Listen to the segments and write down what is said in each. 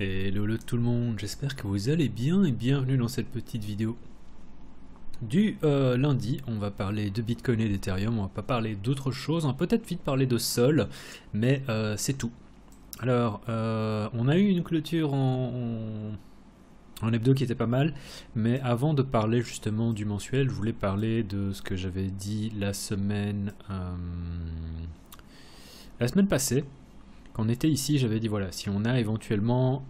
Hello tout le monde, j'espère que vous allez bien et bienvenue dans cette petite vidéo du lundi. On va parler de Bitcoin et d'Ethereum, on va pas parler d'autre chose, on va peut-être vite parler de Sol, mais c'est tout. Alors, on a eu une clôture en hebdo qui était pas mal, mais avant de parler justement du mensuel, je voulais parler de ce que j'avais dit la semaine passée. Quand on était ici, j'avais dit voilà, si on a éventuellement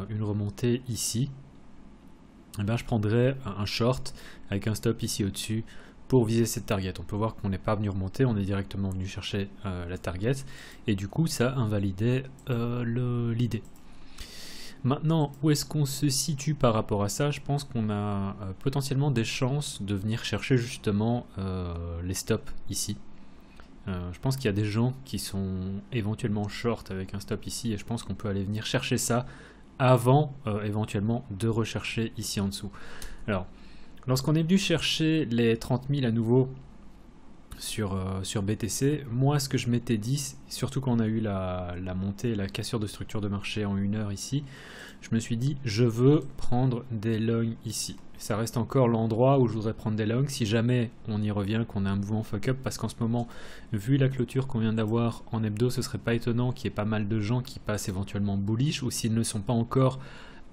une remontée ici, eh ben, je prendrais un short avec un stop ici au-dessus pour viser cette target. On peut voir qu'on n'est pas venu remonter, on est directement venu chercher la target, et du coup ça invalidait l'idée. Maintenant, où est-ce qu'on se situe par rapport à ça? Je pense qu'on a potentiellement des chances de venir chercher justement les stops ici. Je pense qu'il y a des gens qui sont éventuellement short avec un stop ici, et je pense qu'on peut aller venir chercher ça avant éventuellement de rechercher ici en dessous. Alors, lorsqu'on est venu chercher les 30 000 à nouveau sur BTC, moi ce que je m'étais dit, surtout quand on a eu la montée, la cassure de structure de marché en 1 heure ici, je me suis dit je veux prendre des longs ici. Ça reste encore l'endroit où je voudrais prendre des longs si jamais on y revient, qu'on a un mouvement fuck up, parce qu'en ce moment, vu la clôture qu'on vient d'avoir en hebdo, ce serait pas étonnant qu'il y ait pas mal de gens qui passent éventuellement bullish, ou s'ils ne le sont pas encore,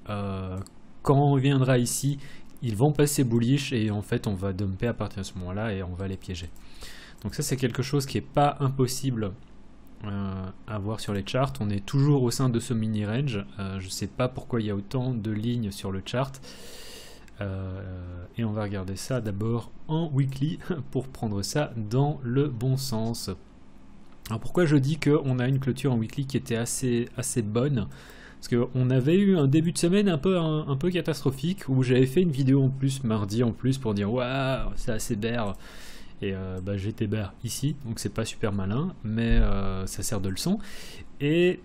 quand on viendra ici, ils vont passer bullish et en fait on va dumper à partir de ce moment-là et on va les piéger. Donc ça c'est quelque chose qui n'est pas impossible à voir sur les charts. On est toujours au sein de ce mini range. Je ne sais pas pourquoi il y a autant de lignes sur le chart. Et on va regarder ça d'abord en weekly pour prendre ça dans le bon sens. Alors pourquoi je dis qu'on a une clôture en weekly qui était assez bonne? Parce qu'on avait eu un début de semaine un peu catastrophique où j'avais fait une vidéo en plus mardi en plus pour dire waouh c'est assez bear. Et j'étais bear ici, donc c'est pas super malin, mais ça sert de leçon. Et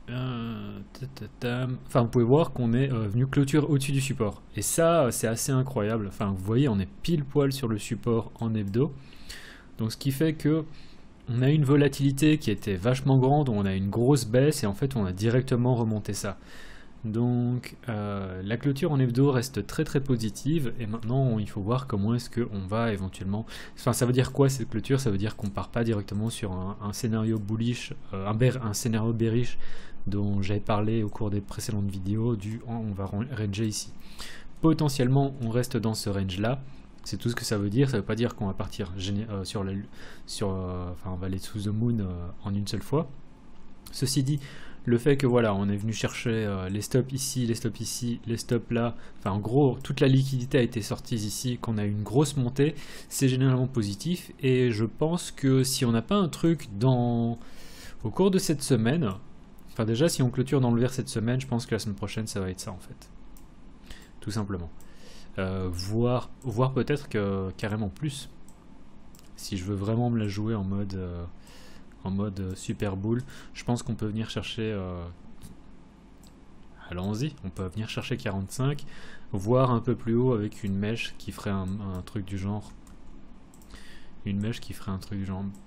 enfin, vous pouvez voir qu'on est venu clôture au-dessus du support. Et ça, c'est assez incroyable. Enfin, vous voyez, on est pile poil sur le support en hebdo. Donc, ce qui fait que on a une volatilité qui était vachement grande, on a une grosse baisse et en fait, on a directement remonté ça. Donc la clôture en hebdo reste très très positive et maintenant il faut voir comment est-ce qu'on va éventuellement... Enfin ça veut dire quoi cette clôture? Ça veut dire qu'on part pas directement sur un scénario bullish, un scénario bearish dont j'avais parlé au cours des précédentes vidéos on va ranger ici. Potentiellement on reste dans ce range là, c'est tout ce que ça veut dire. Ça veut pas dire qu'on va partir enfin on va aller sous the moon en une seule fois. Ceci dit, le fait que voilà, on est venu chercher les stops ici, les stops ici, les stops là, enfin en gros toute la liquidité a été sortie ici, qu'on a eu une grosse montée, c'est généralement positif. Et je pense que si on n'a pas un truc au cours de cette semaine, enfin déjà si on clôture dans le vert cette semaine, je pense que la semaine prochaine ça va être ça en fait, tout simplement. Voire peut-être que carrément plus, si je veux vraiment me la jouer en mode super bull. Je pense qu'on peut venir chercher allons-y, on peut venir chercher 45, voire un peu plus haut avec une mèche qui ferait un truc du genre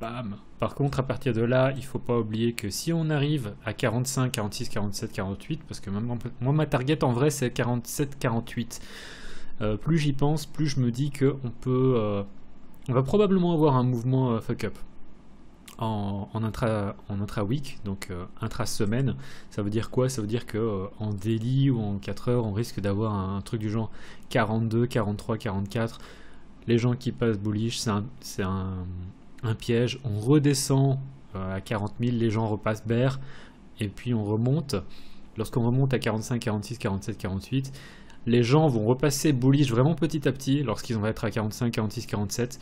bam. Par contre à partir de là il faut pas oublier que si on arrive à 45, 46, 47, 48, parce que même moi ma target en vrai c'est 47, 48, plus j'y pense plus je me dis que on va probablement avoir un mouvement fuck up en intra-week, donc intra-semaine. Ça veut dire quoi? Ça veut dire que en daily ou en 4 heures, on risque d'avoir un truc du genre 42, 43, 44. Les gens qui passent bullish, c'est un piège. On redescend à 40 000, les gens repassent bear, et puis on remonte. Lorsqu'on remonte à 45, 46, 47, 48, les gens vont repasser bullish vraiment petit à petit lorsqu'ils vont être à 45, 46, 47.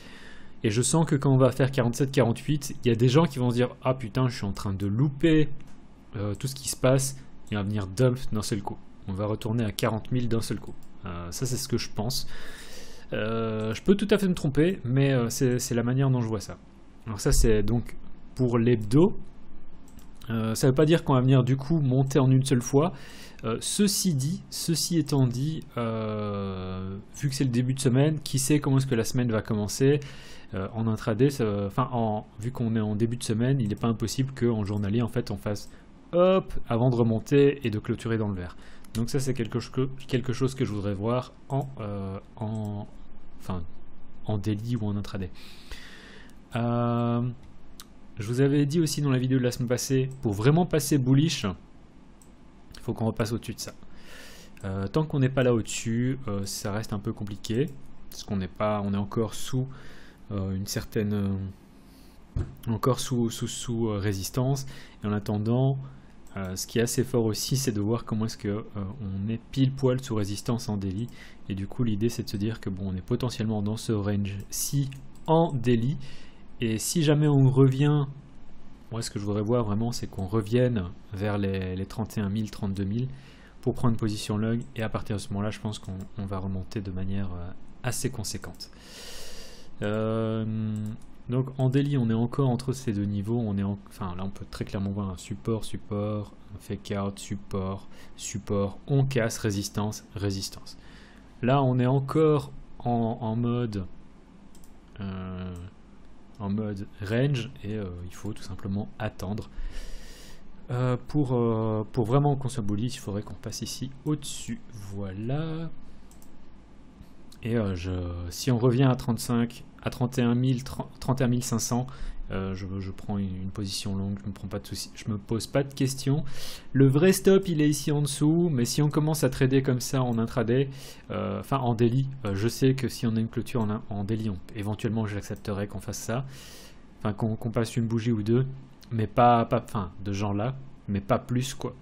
Et je sens que quand on va faire 47-48, il y a des gens qui vont se dire « Ah putain, je suis en train de louper tout ce qui se passe. » Et on va venir dump d'un seul coup. On va retourner à 40 000 d'un seul coup. Ça, c'est ce que je pense. Je peux tout à fait me tromper, mais c'est la manière dont je vois ça. Alors ça, c'est donc pour l'hebdo. Ça ne veut pas dire qu'on va venir du coup monter en une seule fois. Ceci étant dit, vu que c'est le début de semaine, qui sait comment est-ce que la semaine va commencer en intraday, vu qu'on est en début de semaine, il n'est pas impossible qu'en journalier en fait on fasse hop, avant de remonter et de clôturer dans le vert. Donc ça c'est quelque chose que je voudrais voir en daily ou en intraday. Je vous avais dit aussi dans la vidéo de la semaine passée, pour vraiment passer bullish, il faut qu'on repasse au-dessus de ça. Tant qu'on n'est pas là au-dessus, ça reste un peu compliqué, parce qu'on on est encore sous une certaine... encore sous résistance. Et en attendant, ce qui est assez fort aussi, c'est de voir comment est-ce que on est pile poil sous résistance en daily. Et du coup, l'idée c'est de se dire que bon, on est potentiellement dans ce range-ci en daily. Et si jamais on revient, moi ce que je voudrais voir vraiment, c'est qu'on revienne vers les 31 000, 32 000 pour prendre une position long. Et à partir de ce moment-là, je pense qu'on va remonter de manière assez conséquente. Donc en daily, on est encore entre ces deux niveaux. Enfin là, on peut très clairement voir un support, un fake out, support. On casse, résistance. Là, on est encore en mode range et il faut tout simplement attendre. Pour vraiment qu'on soit bullish, il faudrait qu'on passe ici au-dessus. Voilà. Et si on revient à 35, à 31 500, je prends une position longue, je me pose pas de questions. Le vrai stop, il est ici en dessous, mais si on commence à trader comme ça en intraday, enfin en daily, je sais que si on a une clôture en daily, éventuellement j'accepterais qu'on fasse ça, enfin qu'on passe une bougie ou deux, mais pas de genre là, mais pas plus quoi.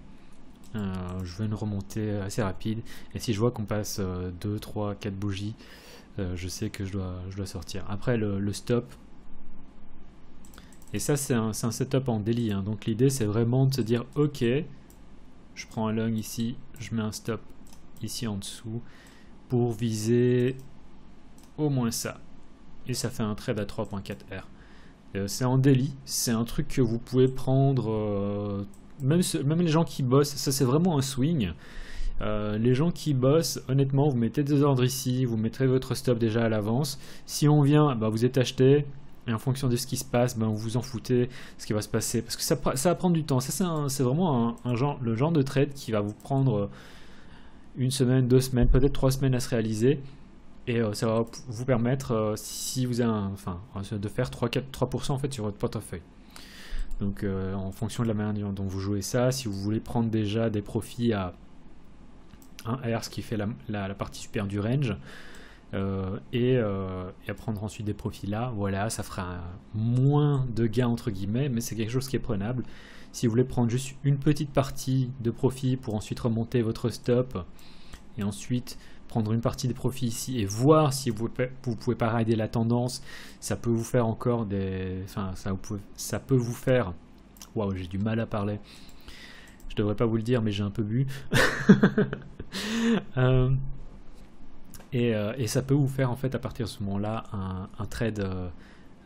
Je veux une remontée assez rapide et si je vois qu'on passe 2, 3, 4 bougies, je sais que je dois sortir. Après le stop, et ça c'est un setup en daily, hein. Donc l'idée c'est vraiment de se dire ok, je prends un long ici, je mets un stop ici en dessous pour viser au moins ça, et ça fait un trade à 3.4 R. C'est en daily, c'est un truc que vous pouvez prendre même les gens qui bossent, ça c'est vraiment un swing. Les gens qui bossent, honnêtement, vous mettez des ordres ici, vous mettrez votre stop déjà à l'avance. Si on vient, bah, vous êtes acheté, et en fonction de ce qui se passe, bah, vous vous en foutez ce qui va se passer. Parce que ça va prendre du temps. Ça, c'est vraiment le genre de trade qui va vous prendre une semaine, 2 semaines, peut-être 3 semaines à se réaliser. Et ça va vous permettre, si vous avez de faire 3% en fait sur votre portefeuille. Donc en fonction de la manière dont vous jouez ça, si vous voulez prendre déjà des profits à 1 R, ce qui fait la partie supérieure du range, et à prendre ensuite des profits là, voilà, ça fera moins de gains entre guillemets, mais c'est quelque chose qui est prenable. Si vous voulez prendre juste une petite partie de profit pour ensuite remonter votre stop, et ensuite prendre une partie des profits ici et voir si vous pouvez pas rider la tendance, ça peut vous faire encore ça peut vous faire, waouh, j'ai du mal à parler, je devrais pas vous le dire mais j'ai un peu bu. Et ça peut vous faire en fait à partir de ce moment là un trade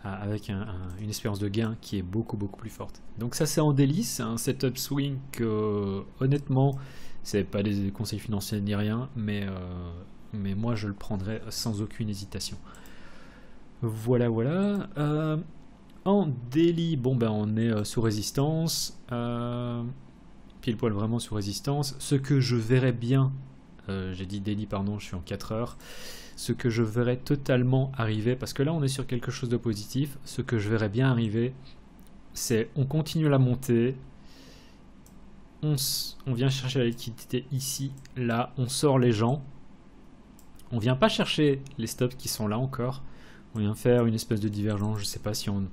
avec une espérance de gain qui est beaucoup plus forte. Donc ça c'est en daily, c'est un setup swing que honnêtement c'est pas des conseils financiers ni rien, mais moi je le prendrais sans aucune hésitation. Voilà. En daily, bon ben on est sous résistance, pile poil vraiment sous résistance. Ce que je verrais bien, j'ai dit daily pardon, je suis en 4 heures. Ce que je verrais totalement arriver, parce que là on est sur quelque chose de positif, ce que je verrais bien arriver, c'est on continue la montée, on vient chercher la liquidité ici, là, on sort les gens, on vient pas chercher les stops qui sont là encore, on vient faire une espèce de divergence, je sais pas si on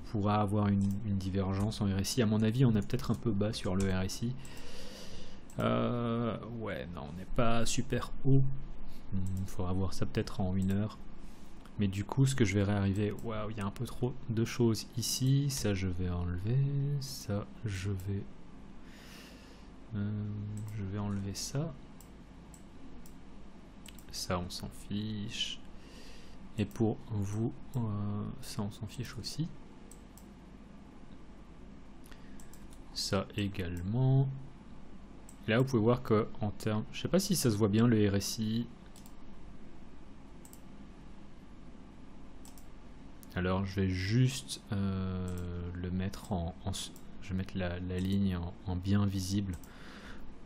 pourra avoir une divergence en RSI, à mon avis on est peut-être un peu bas sur le RSI, ouais non on n'est pas super haut, il faudra voir ça peut-être en 1 heure. Mais du coup, ce que je verrai arriver, waouh, il y a un peu trop de choses ici. Ça, je vais enlever. Ça, je vais enlever ça. Ça, on s'en fiche. Et pour vous, ça, on s'en fiche aussi. Ça également. Et là, vous pouvez voir que en termes, je sais pas si ça se voit bien le RSI. Alors je vais juste le mettre Je vais mettre la ligne en bien visible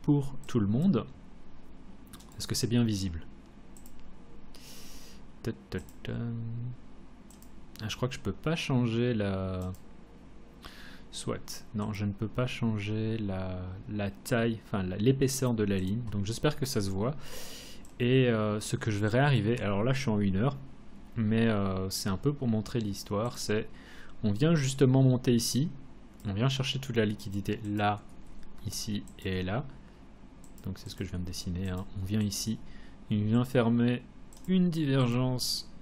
pour tout le monde. Est-ce que c'est bien visible? Ah, je crois que je peux pas changer la... Soit. Non, je ne peux pas changer la taille, enfin l'épaisseur de la ligne. Donc j'espère que ça se voit. Et ce que je verrai arriver, alors là je suis en 1 heure, mais c'est un peu pour montrer l'histoire, c'est on vient justement monter ici, on vient chercher toute la liquidité là, ici et là. Donc c'est ce que je viens de dessiner, hein. On vient ici, il vient fermer une divergence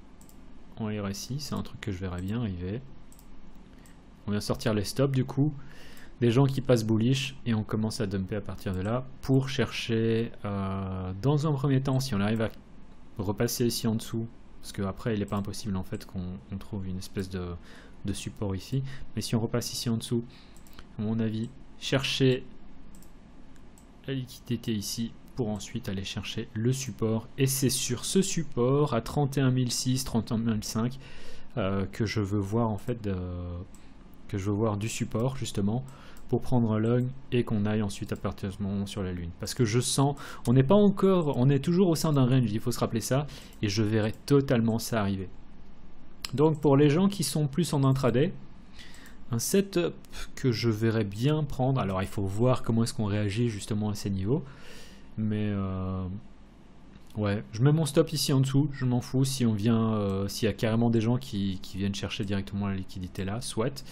en RSI, c'est un truc que je verrai bien arriver. On vient sortir les stops du coup, des gens qui passent bullish et on commence à dumper à partir de là pour chercher dans un premier temps, si on arrive à repasser ici en dessous, parce qu'après il n'est pas impossible en fait qu'on trouve une espèce de support ici, mais si on repasse ici en dessous, à mon avis, chercher la liquidité ici pour ensuite aller chercher le support, et c'est sur ce support à 31 006, 31 005 que je veux voir en fait que je veux voir du support justement pour prendre un long et qu'on aille ensuite à partir de ce moment sur la lune, parce que je sens, on n'est pas encore, on est toujours au sein d'un range, il faut se rappeler ça, et je verrai totalement ça arriver. Donc pour les gens qui sont plus en intraday, un setup que je verrais bien prendre, alors il faut voir comment est-ce qu'on réagit justement à ces niveaux, mais ouais, je mets mon stop ici en dessous, je m'en fous si on vient, s'il y a carrément des gens qui viennent chercher directement la liquidité là, soit.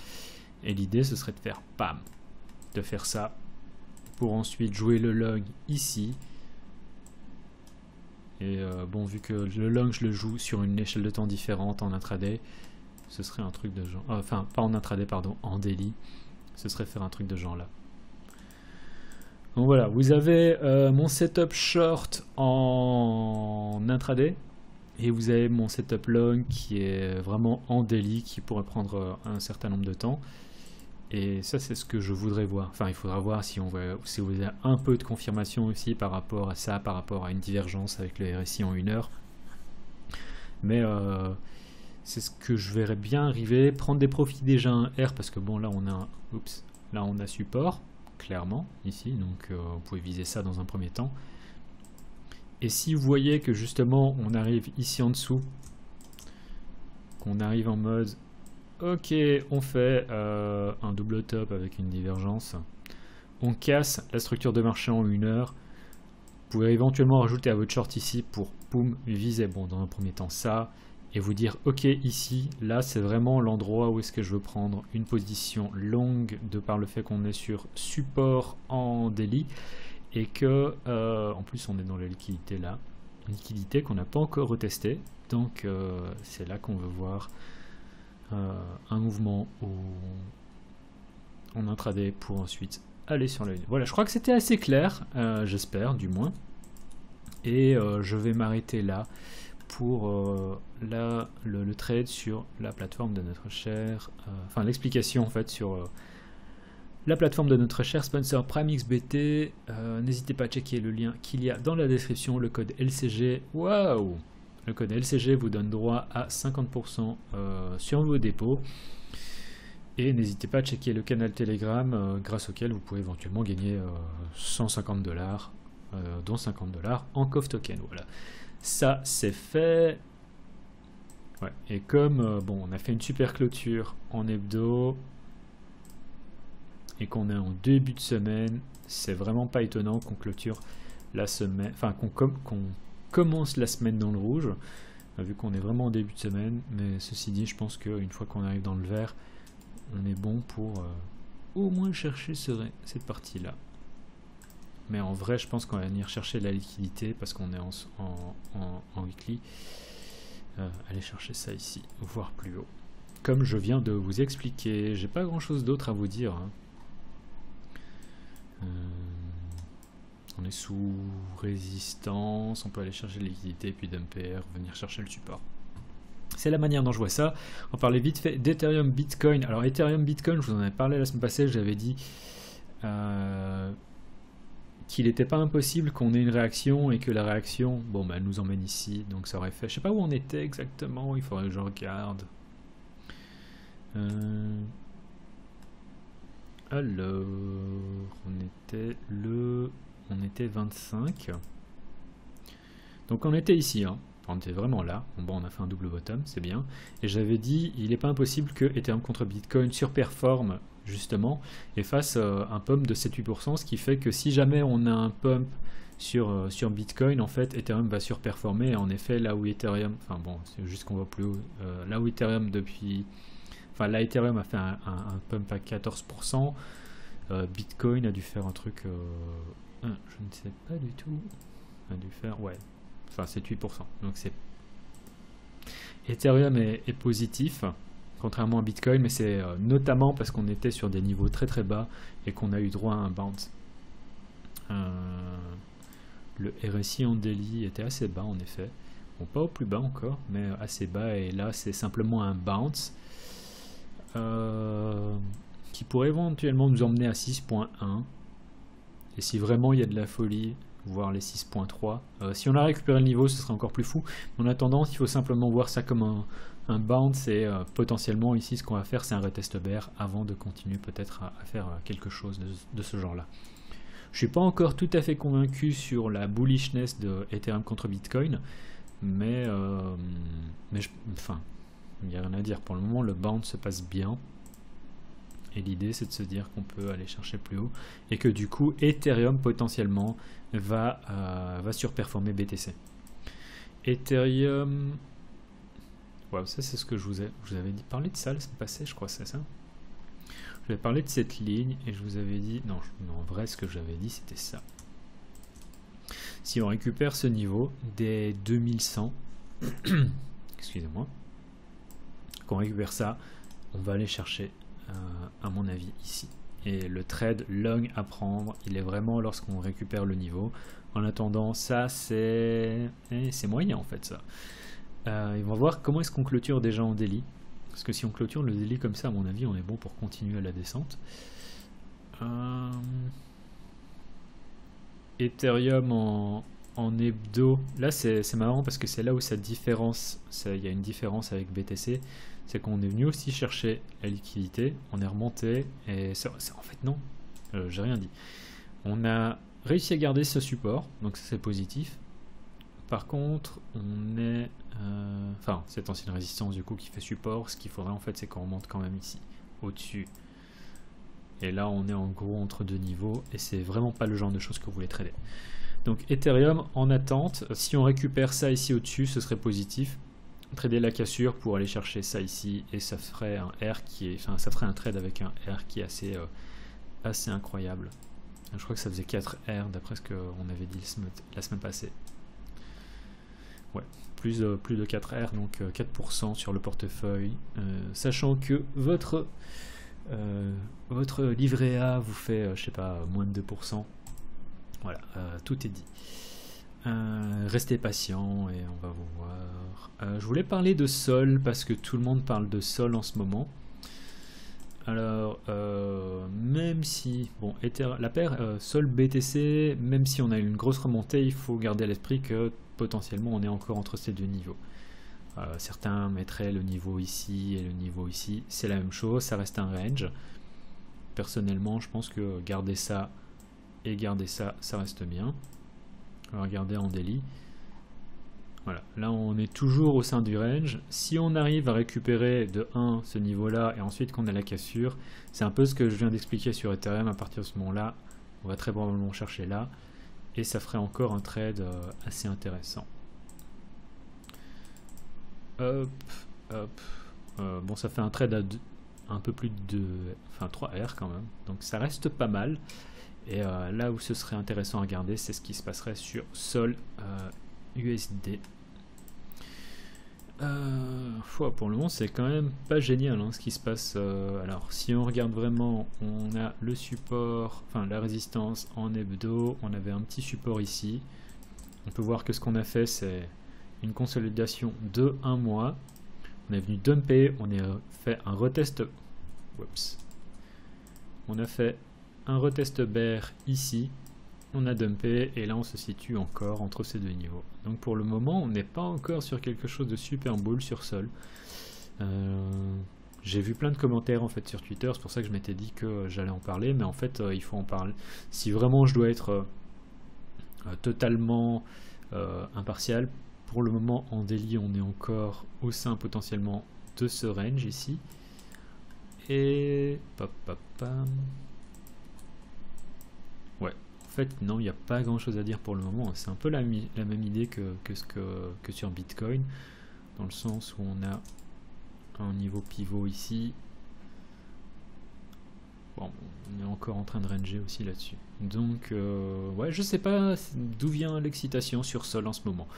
Et l'idée ce serait de faire pam, de faire ça pour ensuite jouer le long ici. Et bon, vu que le long je le joue sur une échelle de temps différente en intraday, ce serait un truc de genre, enfin pas en intraday pardon, en daily, ce serait faire un truc de genre là. Donc voilà, vous avez mon setup short en intraday et vous avez mon setup long qui est vraiment en daily, qui pourrait prendre un certain nombre de temps. Et ça c'est ce que je voudrais voir. Enfin il faudra voir si vous avez un peu de confirmation aussi par rapport à ça, par rapport à une divergence avec le RSI en 1 heure. Mais c'est ce que je verrais bien arriver, prendre des profits déjà un R, parce que bon là on a là on a support clairement ici, donc vous pouvez viser ça dans un premier temps. Et si vous voyez que justement on arrive ici en dessous, qu'on arrive en mode ok, on fait un double top avec une divergence, on casse la structure de marché en 1 heure, vous pouvez éventuellement rajouter à votre short ici pour boum, viser bon dans un premier temps ça, et vous dire ok ici, là c'est vraiment l'endroit où est-ce que je veux prendre une position longue de par le fait qu'on est sur support en daily et que en plus on est dans la liquidité là, une liquidité qu'on n'a pas encore retestée, donc c'est là qu'on veut voir un mouvement en intraday pour ensuite aller sur la ligne. Voilà, je crois que c'était assez clair, j'espère du moins, et je vais m'arrêter là pour le trade sur la plateforme de notre cher, enfin l'explication en fait sur la plateforme de notre cher sponsor PrimeXBT. N'hésitez pas à checker le lien qu'il y a dans la description, le code LCG. Waouh! Le code LCG vous donne droit à 50% sur vos dépôts. Et n'hésitez pas à checker le canal Telegram grâce auquel vous pouvez éventuellement gagner 150 $, dont 50 $ en COF token. Voilà. Ça c'est fait. Ouais. Et comme bon, on a fait une super clôture en hebdo et qu'on est en début de semaine, c'est vraiment pas étonnant qu'on clôture la semaine, enfin qu'on commence la semaine dans le rouge, vu qu'on est vraiment en début de semaine. Mais ceci dit, je pense qu'une fois qu'on arrive dans le vert, on est bon pour au moins chercher cette partie là. Mais en vrai, je pense qu'on va venir chercher la liquidité parce qu'on est en weekly. Aller chercher ça ici, voire plus haut. Comme je viens de vous expliquer, j'ai pas grand chose d'autre à vous dire. Hein. On est sous résistance, on peut aller chercher la liquidité, puis dumper, venir chercher le support. C'est la manière dont je vois ça. On parlait vite fait d'Ethereum Bitcoin. Alors Ethereum Bitcoin, je vous en avais parlé la semaine passée, j'avais dit qu'il n'était pas impossible qu'on ait une réaction et que la réaction, bon bah, elle nous emmène ici, donc ça aurait fait, je sais pas où on était exactement, il faudrait que je regarde. Alors, on était 25. Donc on était ici, hein. On était vraiment là. Bon, on a fait un double bottom, c'est bien. Et j'avais dit, il n'est pas impossible que Ethereum contre Bitcoin surperforme justement et fasse un pump de 7-8%, ce qui fait que si jamais on a un pump sur Bitcoin, en fait, Ethereum va surperformer. Et en effet, là où Ethereum, enfin bon, c'est juste qu'on voit plus haut, là où Ethereum là Ethereum a fait un pump à 14%, Bitcoin a dû faire un truc, je ne sais pas du tout, a dû faire, ouais, enfin c'est 8%. Donc c'est Ethereum est positif, contrairement à Bitcoin, mais c'est notamment parce qu'on était sur des niveaux très très bas et qu'on a eu droit à un bounce. Le RSI en daily était assez bas en effet, bon pas au plus bas encore, mais assez bas, et là c'est simplement un bounce qui pourrait éventuellement nous emmener à 6.1, et si vraiment il y a de la folie, voir les 6.3. Si on a récupéré le niveau, ce serait encore plus fou. En attendant, il faut simplement voir ça comme un bounce, et potentiellement ici ce qu'on va faire c'est un retest bear avant de continuer peut-être à faire quelque chose de ce genre là. Je suis pas encore tout à fait convaincu sur la bullishness de Ethereum contre Bitcoin, mais enfin il n'y a rien à dire. Pour le moment le bounce se passe bien, et l'idée c'est de se dire qu'on peut aller chercher plus haut et que du coup Ethereum potentiellement va surperformer BTC. Ethereum, ouais, ça c'est ce que je vous avais dit, parlé de ça la semaine passée, je crois, c'est ça. Je vais parler de cette ligne et je vous avais dit, non, en vrai ce que j'avais dit c'était ça. Si on récupère ce niveau des 2100, excusez-moi, qu'on récupère ça, on va aller chercher à mon avis ici. Et le trade long à prendre, il est vraiment lorsqu'on récupère le niveau. En attendant, ça c'est moyen en fait ça. Et on va voir comment est-ce qu'on clôture déjà en daily. Parce que si on clôture le daily comme ça, à mon avis, on est bon pour continuer à la descente. Ethereum en hebdo, là c'est marrant parce que c'est là où ça différence, il y a une différence avec BTC. C'est qu'on est venu aussi chercher la liquidité, on est remonté, et en fait non, j'ai rien dit. On a réussi à garder ce support, donc ça c'est positif. Par contre, on est, enfin cette ancienne résistance du coup qui fait support, ce qu'il faudrait en fait c'est qu'on remonte quand même ici, au-dessus. Et là on est en gros entre deux niveaux, et c'est vraiment pas le genre de choses que vous voulez trader. Donc Ethereum en attente, si on récupère ça ici au-dessus, ce serait positif. Trader la cassure pour aller chercher ça ici, et ça ferait un R qui est, enfin ça ferait un trade avec un R qui est assez incroyable. Je crois que ça faisait 4 R d'après ce qu'on avait dit la semaine passée. Ouais, plus de 4 R, donc 4% sur le portefeuille, sachant que votre livret A vous fait, je sais pas, moins de 2%. Voilà, tout est dit. Restez patient et on va vous voir. Je voulais parler de Sol parce que tout le monde parle de Sol en ce moment. Alors, même si, bon, la paire Sol BTC, même si on a une grosse remontée, il faut garder à l'esprit que potentiellement on est encore entre ces deux niveaux. Certains mettraient le niveau ici et le niveau ici, c'est la même chose, ça reste un range. Personnellement, je pense que garder ça et garder ça, ça reste bien. On va regarder en daily. Voilà, là on est toujours au sein du range. Si on arrive à récupérer de 1 ce niveau là et ensuite qu'on a la cassure, c'est un peu ce que je viens d'expliquer sur Ethereum. À partir de ce moment là, on va très probablement chercher là, et ça ferait encore un trade assez intéressant. Hop, hop. Bon, ça fait un trade à un peu plus de 3 R quand même, donc ça reste pas mal. Et là où ce serait intéressant à regarder, c'est ce qui se passerait sur Sol USD. Pour le moment, c'est quand même pas génial hein, ce qui se passe. Alors, si on regarde vraiment, on a le support, enfin la résistance en hebdo. On avait un petit support ici. On peut voir que ce qu'on a fait, c'est une consolidation de 1 mois. On est venu dumper, on a fait un retest. Oups. On a fait un retest bear ici, on a dumpé, et là on se situe encore entre ces deux niveaux. Donc pour le moment on n'est pas encore sur quelque chose de super bull sur Sol. J'ai vu plein de commentaires en fait sur Twitter, c'est pour ça que je m'étais dit que j'allais en parler, mais en fait il faut en parler. Si vraiment je dois être totalement impartial, pour le moment en daily on est encore au sein potentiellement de ce range ici. Et ouais, en fait non, il n'y a pas grand chose à dire pour le moment. C'est un peu la même idée que sur Bitcoin, dans le sens où on a un niveau pivot ici. Bon, on est encore en train de ranger aussi là-dessus. Donc ouais, je sais pas d'où vient l'excitation sur Sol en ce moment.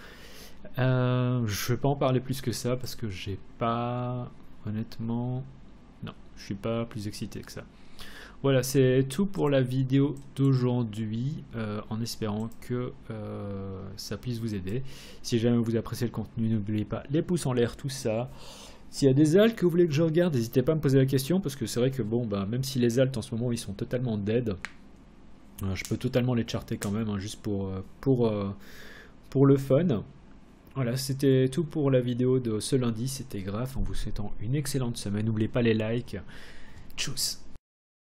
Je vais pas en parler plus que ça parce que j'ai pas, honnêtement, non, je suis pas plus excité que ça. Voilà, c'est tout pour la vidéo d'aujourd'hui, en espérant que ça puisse vous aider. Si jamais vous appréciez le contenu, n'oubliez pas les pouces en l'air, tout ça. S'il y a des altes que vous voulez que je regarde, n'hésitez pas à me poser la question, parce que c'est vrai que bon, bah, même si les altes en ce moment ils sont totalement dead, je peux totalement les charter quand même, hein, juste pour le fun. Voilà, c'était tout pour la vidéo de ce lundi, c'était Graph, en vous souhaitant une excellente semaine. N'oubliez pas les likes. Tchuss!